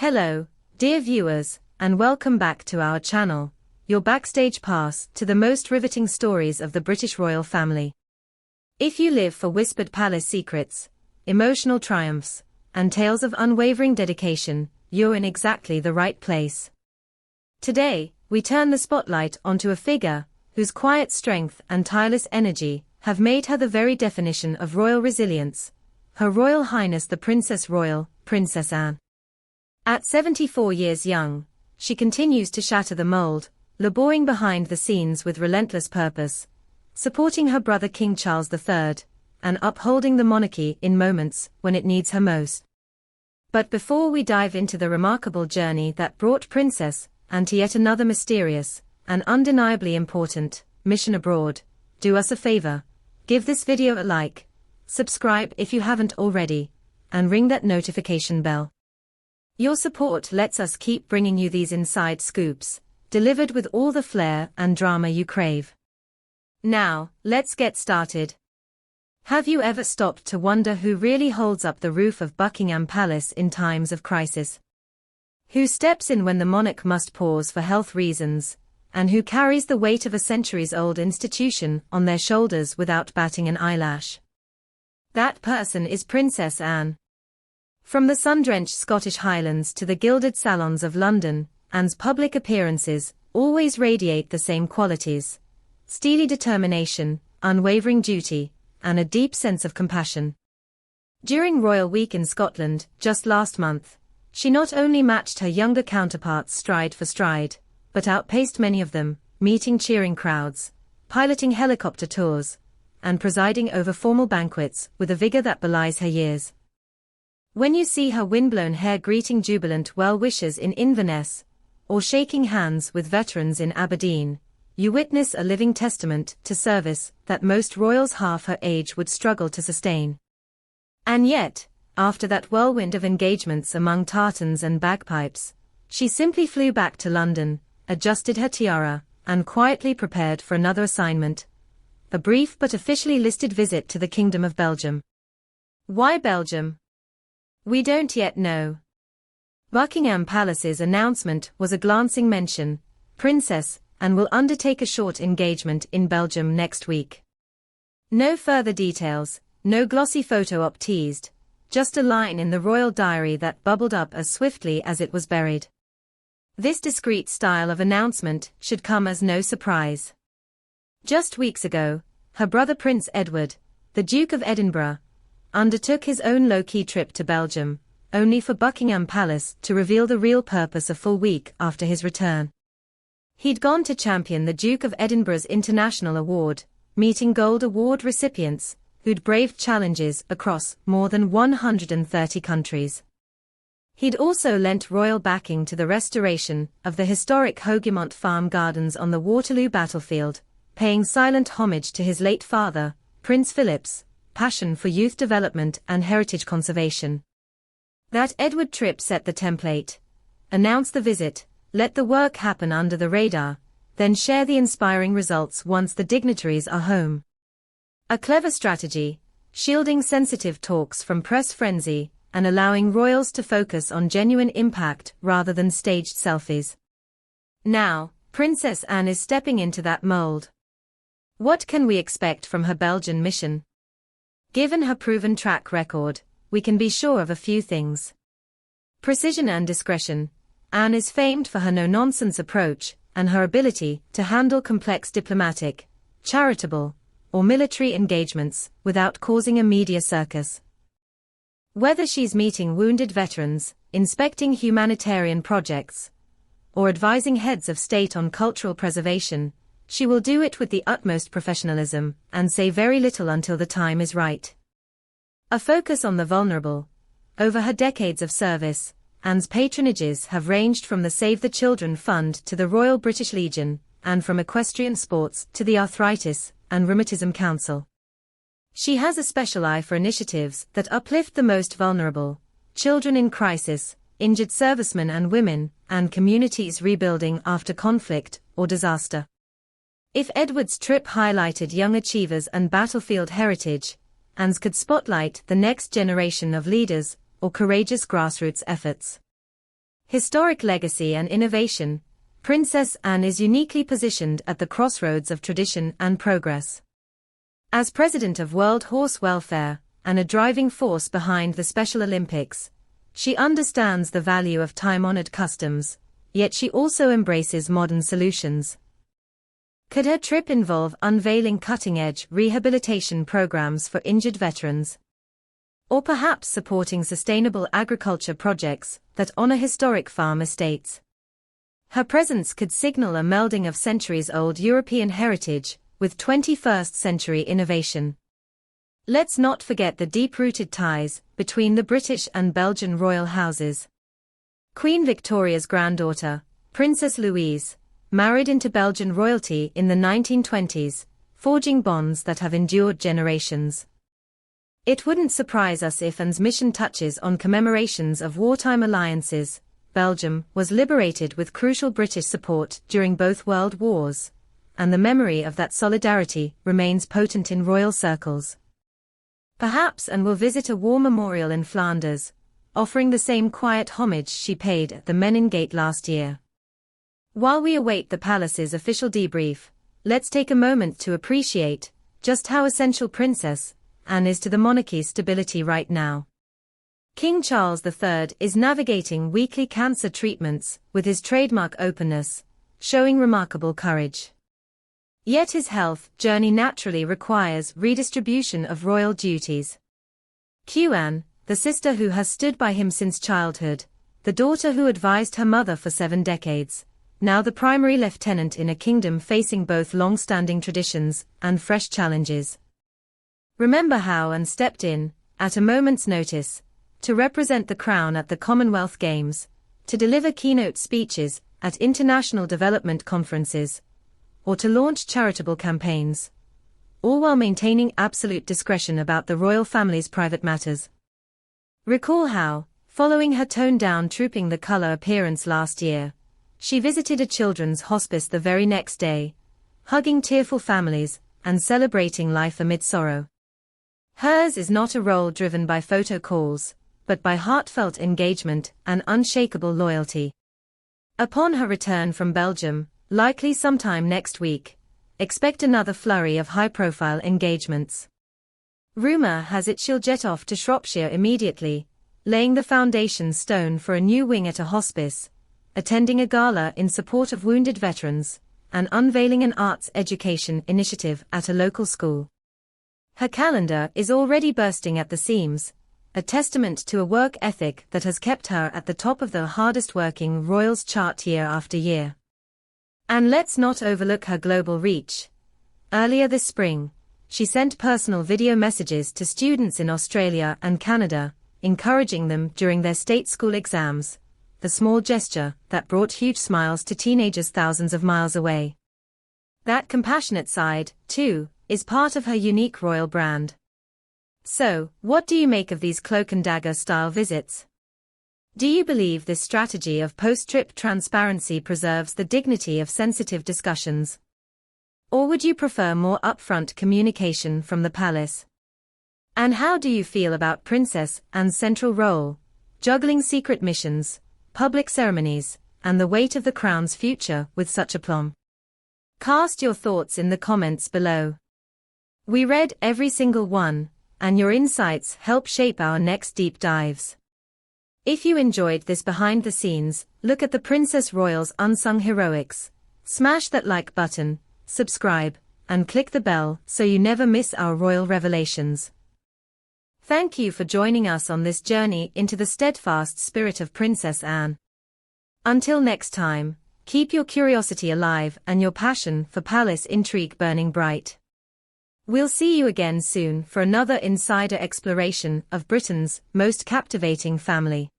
Hello, dear viewers, and welcome back to our channel, your backstage pass to the most riveting stories of the British royal family. If you live for whispered palace secrets, emotional triumphs, and tales of unwavering dedication, you're in exactly the right place. Today, we turn the spotlight onto a figure whose quiet strength and tireless energy have made her the very definition of royal resilience, Her Royal Highness the Princess Royal, Princess Anne. At 74 years young, she continues to shatter the mold, laboring behind the scenes with relentless purpose, supporting her brother King Charles III, and upholding the monarchy in moments when it needs her most. But before we dive into the remarkable journey that brought Princess Anne to yet another mysterious and undeniably important mission abroad, do us a favor, give this video a like, subscribe if you haven't already, and ring that notification bell. Your support lets us keep bringing you these inside scoops, delivered with all the flair and drama you crave. Now, let's get started. Have you ever stopped to wonder who really holds up the roof of Buckingham Palace in times of crisis? Who steps in when the monarch must pause for health reasons, and who carries the weight of a centuries-old institution on their shoulders without batting an eyelash? That person is Princess Anne. From the sun-drenched Scottish Highlands to the gilded salons of London, Anne's public appearances always radiate the same qualities: steely determination, unwavering duty, and a deep sense of compassion. During Royal Week in Scotland, just last month, she not only matched her younger counterparts stride for stride, but outpaced many of them, meeting cheering crowds, piloting helicopter tours, and presiding over formal banquets with a vigor that belies her years. When you see her windblown hair greeting jubilant well-wishers in Inverness, or shaking hands with veterans in Aberdeen, you witness a living testament to service that most royals half her age would struggle to sustain. And yet, after that whirlwind of engagements among tartans and bagpipes, she simply flew back to London, adjusted her tiara, and quietly prepared for another assignment: a brief but officially listed visit to the Kingdom of Belgium. Why Belgium? We don't yet know. Buckingham Palace's announcement was a glancing mention: Princess Anne will undertake a short engagement in Belgium next week. No further details, no glossy photo op teased, just a line in the royal diary that bubbled up as swiftly as it was buried. This discreet style of announcement should come as no surprise. Just weeks ago, her brother Prince Edward, the Duke of Edinburgh, undertook his own low-key trip to Belgium, only for Buckingham Palace to reveal the real purpose a full week after his return. He'd gone to champion the Duke of Edinburgh's International Award, meeting Gold Award recipients who'd braved challenges across more than 130 countries. He'd also lent royal backing to the restoration of the historic Hougoumont Farm Gardens on the Waterloo battlefield, paying silent homage to his late father, Prince Philip's passion for youth development and heritage conservation. That Edward trip set the template: announce the visit, let the work happen under the radar, then share the inspiring results once the dignitaries are home. A clever strategy, shielding sensitive talks from press frenzy and allowing royals to focus on genuine impact rather than staged selfies. Now, Princess Anne is stepping into that mold. What can we expect from her Belgian mission? Given her proven track record, we can be sure of a few things. Precision and discretion. Anne is famed for her no-nonsense approach and her ability to handle complex diplomatic, charitable, or military engagements without causing a media circus. Whether she's meeting wounded veterans, inspecting humanitarian projects, or advising heads of state on cultural preservation, she will do it with the utmost professionalism and say very little until the time is right. A focus on the vulnerable. Over her decades of service, Anne's patronages have ranged from the Save the Children Fund to the Royal British Legion, and from equestrian sports to the Arthritis and Rheumatism Council. She has a special eye for initiatives that uplift the most vulnerable: children in crisis, injured servicemen and women, and communities rebuilding after conflict or disaster. If Edward's trip highlighted young achievers and battlefield heritage, Anne's could spotlight the next generation of leaders or courageous grassroots efforts. Historic legacy and innovation, Princess Anne is uniquely positioned at the crossroads of tradition and progress. As president of World Horse Welfare, and a driving force behind the Special Olympics, she understands the value of time-honored customs, yet she also embraces modern solutions. Could her trip involve unveiling cutting-edge rehabilitation programs for injured veterans? Or perhaps supporting sustainable agriculture projects that honor historic farm estates? Her presence could signal a melding of centuries-old European heritage with 21st-century innovation. Let's not forget the deep-rooted ties between the British and Belgian royal houses. Queen Victoria's granddaughter, Princess Louise, married into Belgian royalty in the 1920s, forging bonds that have endured generations. It wouldn't surprise us if Anne's mission touches on commemorations of wartime alliances. Belgium was liberated with crucial British support during both World Wars, and the memory of that solidarity remains potent in royal circles. Perhaps Anne will visit a war memorial in Flanders, offering the same quiet homage she paid at the Meningate last year. While we await the palace's official debrief, let's take a moment to appreciate just how essential Princess Anne is to the monarchy's stability right now. King Charles III is navigating weekly cancer treatments with his trademark openness, showing remarkable courage. Yet his health journey naturally requires redistribution of royal duties. Anne, the sister who has stood by him since childhood, the daughter who advised her mother for 7 decades, now the primary lieutenant in a kingdom facing both long-standing traditions and fresh challenges. Remember how Anne stepped in, at a moment's notice, to represent the crown at the Commonwealth Games, to deliver keynote speeches at international development conferences, or to launch charitable campaigns, all while maintaining absolute discretion about the royal family's private matters. Recall how, following her toned-down Trooping the Colour appearance last year, she visited a children's hospice the very next day, hugging tearful families and celebrating life amid sorrow. Hers is not a role driven by photo calls, but by heartfelt engagement and unshakable loyalty. Upon her return from Belgium, likely sometime next week, expect another flurry of high-profile engagements. Rumor has it she'll jet off to Shropshire immediately, laying the foundation stone for a new wing at a hospice, attending a gala in support of wounded veterans, and unveiling an arts education initiative at a local school. Her calendar is already bursting at the seams, a testament to a work ethic that has kept her at the top of the hardest-working royals chart year after year. And let's not overlook her global reach. Earlier this spring, she sent personal video messages to students in Australia and Canada, encouraging them during their state school exams, the small gesture that brought huge smiles to teenagers thousands of miles away. That compassionate side, too, is part of her unique royal brand. So, what do you make of these cloak-and-dagger style visits? Do you believe this strategy of post-trip transparency preserves the dignity of sensitive discussions? Or would you prefer more upfront communication from the palace? And how do you feel about Princess Anne's central role, juggling secret missions, public ceremonies, and the weight of the crown's future with such aplomb? Cast your thoughts in the comments below. We read every single one, and your insights help shape our next deep dives. If you enjoyed this behind the scenes, look at the Princess Royal's unsung heroics. Smash that like button, subscribe, and click the bell so you never miss our royal revelations. Thank you for joining us on this journey into the steadfast spirit of Princess Anne. Until next time, keep your curiosity alive and your passion for palace intrigue burning bright. We'll see you again soon for another insider exploration of Britain's most captivating family.